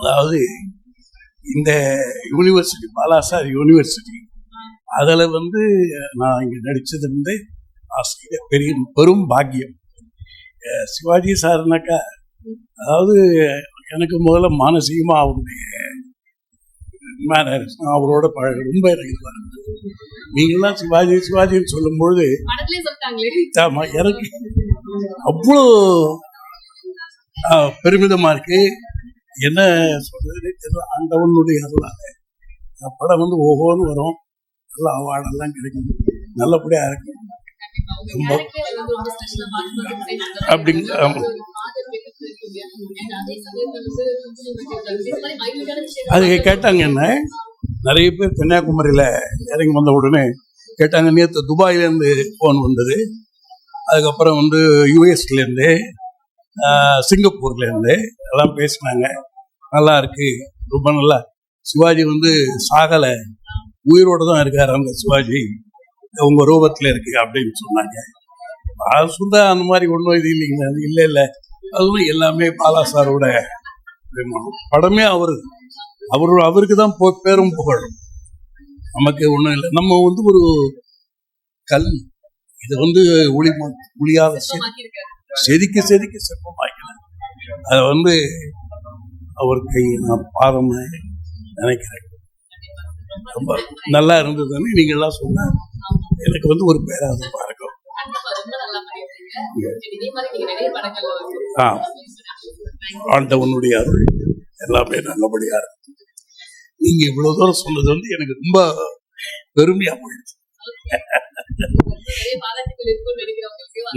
அதாவது இந்த university பாலாசார் university அதில் நான் இங்கே நடித்தது ஆசிரியர் பெரிய பெரும் பாக்கியம். சிவாஜி சார்னாக்கா அதாவது எனக்கு முதல்ல மானசீகமாக அவருடைய மேனர்ஸ் அவரோட பழக ரொம்ப எனக்கு நீங்களாம் சிவாஜி சிவாஜின்னு சொல்லும்பொழுது ஆமாம் எனக்கு அவ்வளோ பெருமிதமாக இருக்கு. என்ன சொல்றது தெரியல. ஆண்டவனுடைய அருளால படம் ஓஹோன்னு வரும், நல்ல அவார்டெல்லாம் கிடைக்கும், நல்லபடியாக இருக்கும். ரொம்ப அப்படிங்க. அது கேட்டாங்க என்ன நிறைய பேர் கன்னியாகுமரியில் இறங்கி வந்த உடனே கேட்டாங்க. நேற்று துபாயிலேருந்து ஃபோன் வந்தது, அதுக்கப்புறம் யூஎஸ்லேருந்து சிங்கப்பூர்லேருந்து எல்லாம் பேசினாங்க. நல்லா இருக்கு, ரொம்ப நல்லா. சிவாஜி சாகலை, உயிரோடு தான் இருக்கார் அந்த சிவாஜி, உங்கள் ரூபத்தில் இருக்கு அப்படின்னு சொன்னாங்க. அது சொல்ல அந்த மாதிரி ஒன்றும் இது இல்லைங்க. அது இல்லை அதுவும் எல்லாமே பாலாசாரோட படமே அவருக்கு தான் பேரும் புகழும், நமக்கு ஒன்றும் இல்லை. நம்ம ஒரு கல் இது ஒளியாத செதுக்கி சிற்பமாக்கலாம். அதை அவருக்கு நான் பாதம் நினைக்கிறேன். ரொம்ப நல்லா இருந்ததுன்னு நீங்க எல்லாம் சொன்ன எனக்கு ஒரு பேராதமா இருக்கும். ஆண்டவனுடைய அருள் எல்லாமே நல்லபடியா இருக்கு. நீங்க இவ்வளவு தூரம் சொன்னது எனக்கு ரொம்ப பெருமையா போயிடுச்சு.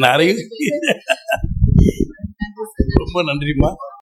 நிறைய ரொம்ப நன்றிமா.